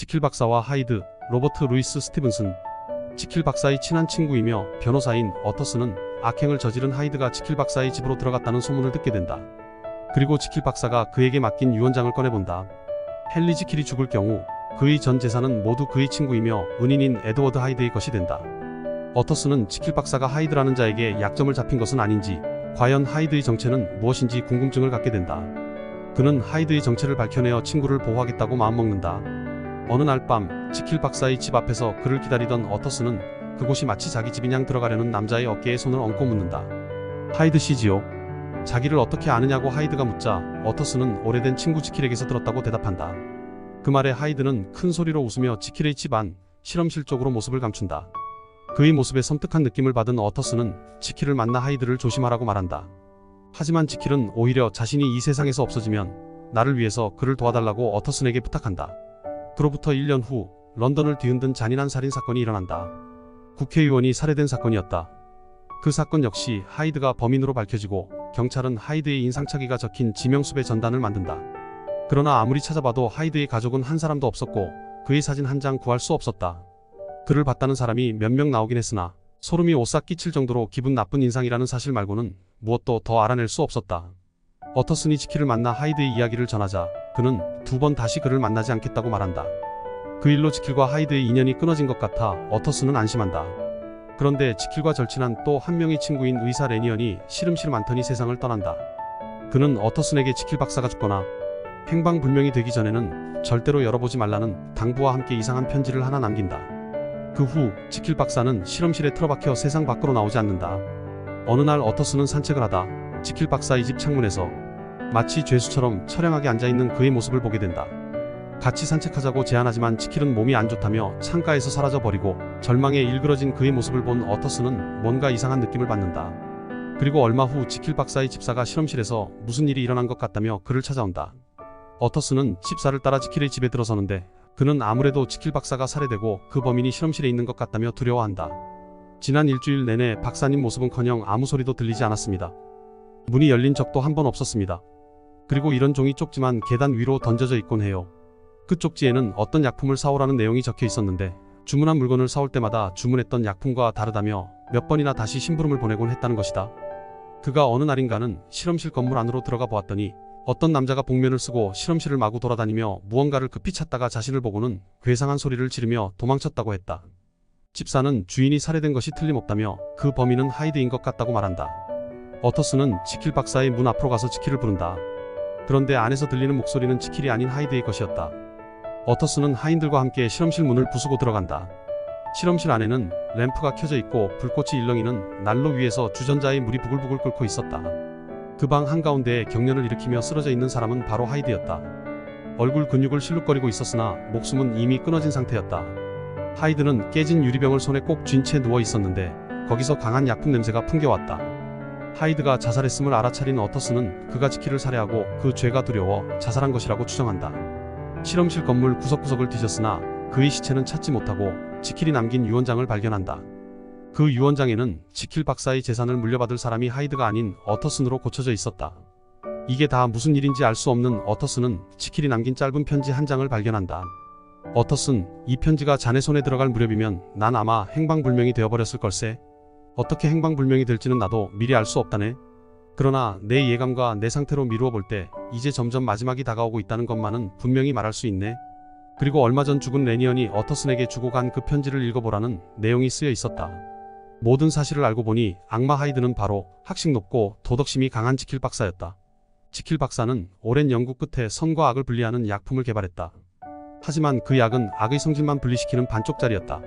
지킬 박사와 하이드, 로버트 루이스 스티븐슨. 지킬 박사의 친한 친구이며 변호사인 어터슨은 악행을 저지른 하이드가 지킬 박사의 집으로 들어갔다는 소문을 듣게 된다. 그리고 지킬 박사가 그에게 맡긴 유언장을 꺼내본다. 헨리 지킬이 죽을 경우 그의 전 재산은 모두 그의 친구이며 은인인 에드워드 하이드의 것이 된다. 어터슨은 지킬 박사가 하이드라는 자에게 약점을 잡힌 것은 아닌지, 과연 하이드의 정체는 무엇인지 궁금증을 갖게 된다. 그는 하이드의 정체를 밝혀내어 친구를 보호하겠다고 마음먹는다. 어느 날 밤 지킬 박사의 집 앞에서 그를 기다리던 어터슨은 그곳이 마치 자기 집인 양 들어가려는 남자의 어깨에 손을 얹고 묻는다. 하이드 씨지요? 자기를 어떻게 아느냐고 하이드가 묻자 어터슨은 오래된 친구 지킬에게서 들었다고 대답한다. 그 말에 하이드는 큰 소리로 웃으며 지킬의 집 안 실험실 쪽으로 모습을 감춘다. 그의 모습에 섬뜩한 느낌을 받은 어터슨은 지킬을 만나 하이드를 조심하라고 말한다. 하지만 지킬은 오히려 자신이 이 세상에서 없어지면 나를 위해서 그를 도와달라고 어터슨에게 부탁한다. 그로부터 1년 후 런던을 뒤흔든 잔인한 살인사건이 일어난다. 국회의원이 살해된 사건이었다. 그 사건 역시 하이드가 범인으로 밝혀지고 경찰은 하이드의 인상착의가 적힌 지명수배 전단을 만든다. 그러나 아무리 찾아봐도 하이드의 가족은 한 사람도 없었고 그의 사진 한 장 구할 수 없었다. 그를 봤다는 사람이 몇 명 나오긴 했으나 소름이 오싹 끼칠 정도로 기분 나쁜 인상이라는 사실 말고는 무엇도 더 알아낼 수 없었다. 어터슨이 지킬을 만나 하이드의 이야기를 전하자 그는 2번 다시 그를 만나지 않겠다고 말한다. 그 일로 지킬과 하이드의 인연이 끊어진 것 같아 어터슨은 안심한다. 그런데 지킬과 절친한 또 한 명의 친구인 의사 레니언이 시름시름 앓더니 세상을 떠난다. 그는 어터슨에게 지킬 박사가 죽거나 행방불명이 되기 전에는 절대로 열어보지 말라는 당부와 함께 이상한 편지를 하나 남긴다. 그 후 지킬 박사는 실험실에 틀어박혀 세상 밖으로 나오지 않는다. 어느 날 어터슨은 산책을 하다 지킬 박사의 집 창문에서 마치 죄수처럼 처량하게 앉아있는 그의 모습을 보게 된다. 같이 산책하자고 제안하지만 지킬은 몸이 안 좋다며 창가에서 사라져버리고 절망에 일그러진 그의 모습을 본 어터슨은 뭔가 이상한 느낌을 받는다. 그리고 얼마 후 지킬 박사의 집사가 실험실에서 무슨 일이 일어난 것 같다며 그를 찾아온다. 어터슨은 집사를 따라 지킬의 집에 들어서는데 그는 아무래도 지킬 박사가 살해되고 그 범인이 실험실에 있는 것 같다며 두려워한다. 지난 일주일 내내 박사님 모습은커녕 아무 소리도 들리지 않았습니다. 문이 열린 적도 한 번 없었습니다. 그리고 이런 종이 쪽지만 계단 위로 던져져 있곤 해요. 그 쪽지에는 어떤 약품을 사오라는 내용이 적혀 있었는데 주문한 물건을 사올 때마다 주문했던 약품과 다르다며 몇 번이나 다시 심부름을 보내곤 했다는 것이다. 그가 어느 날인가는 실험실 건물 안으로 들어가 보았더니 어떤 남자가 복면을 쓰고 실험실을 마구 돌아다니며 무언가를 급히 찾다가 자신을 보고는 괴상한 소리를 지르며 도망쳤다고 했다. 집사는 주인이 살해된 것이 틀림없다며 그 범인은 하이드인 것 같다고 말한다. 어터슨은 지킬 박사의 문 앞으로 가서 지킬을 부른다. 그런데 안에서 들리는 목소리는 지킬이 아닌 하이드의 것이었다. 어터슨은 하인들과 함께 실험실 문을 부수고 들어간다. 실험실 안에는 램프가 켜져 있고 불꽃이 일렁이는 난로 위에서 주전자에 물이 부글부글 끓고 있었다. 그 방 한가운데에 경련을 일으키며 쓰러져 있는 사람은 바로 하이드였다. 얼굴 근육을 실룩거리고 있었으나 목숨은 이미 끊어진 상태였다. 하이드는 깨진 유리병을 손에 꼭 쥔 채 누워 있었는데 거기서 강한 약품 냄새가 풍겨왔다. 하이드가 자살했음을 알아차린 어터슨은 그가 지킬을 살해하고 그 죄가 두려워 자살한 것이라고 추정한다. 실험실 건물 구석구석을 뒤졌으나 그의 시체는 찾지 못하고 지킬이 남긴 유언장을 발견한다. 그 유언장에는 지킬 박사의 재산을 물려받을 사람이 하이드가 아닌 어터슨으로 고쳐져 있었다. 이게 다 무슨 일인지 알 수 없는 어터슨은 지킬이 남긴 짧은 편지 한 장을 발견한다. 어터슨, 이 편지가 자네 손에 들어갈 무렵이면 난 아마 행방불명이 되어버렸을 걸세. 어떻게 행방불명이 될지는 나도 미리 알 수 없다네. 그러나 내 예감과 내 상태로 미루어 볼 때 이제 점점 마지막이 다가오고 있다는 것만은 분명히 말할 수 있네. 그리고 얼마 전 죽은 레니언이 어터슨에게 주고 간 그 편지를 읽어보라는 내용이 쓰여 있었다. 모든 사실을 알고 보니 악마 하이드는 바로 학식 높고 도덕심이 강한 지킬 박사였다. 지킬 박사는 오랜 연구 끝에 선과 악을 분리하는 약품을 개발했다. 하지만 그 약은 악의 성질만 분리시키는 반쪽짜리였다.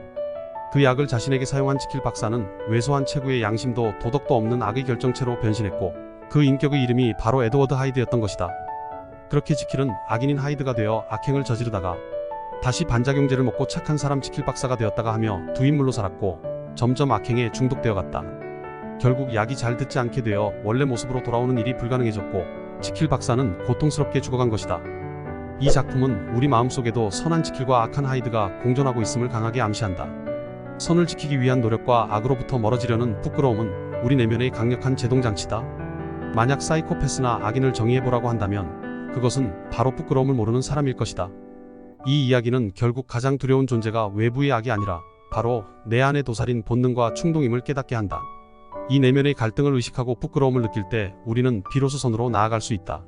그 약을 자신에게 사용한 지킬 박사는 왜소한 체구의 양심도 도덕도 없는 악의 결정체로 변신했고 그 인격의 이름이 바로 에드워드 하이드였던 것이다. 그렇게 지킬은 악인인 하이드가 되어 악행을 저지르다가 다시 반작용제를 먹고 착한 사람 지킬 박사가 되었다가 하며 두 인물로 살았고 점점 악행에 중독되어 갔다. 결국 약이 잘 듣지 않게 되어 원래 모습으로 돌아오는 일이 불가능해졌고 지킬 박사는 고통스럽게 죽어간 것이다. 이 작품은 우리 마음속에도 선한 지킬과 악한 하이드가 공존하고 있음을 강하게 암시한다. 선을 지키기 위한 노력과 악으로부터 멀어지려는 부끄러움은 우리 내면의 강력한 제동장치다. 만약 사이코패스나 악인을 정의해보라고 한다면 그것은 바로 부끄러움을 모르는 사람일 것이다. 이 이야기는 결국 가장 두려운 존재가 외부의 악이 아니라 바로 내 안의 도살인 본능과 충동임을 깨닫게 한다. 이 내면의 갈등을 의식하고 부끄러움을 느낄 때 우리는 비로소 선으로 나아갈 수 있다.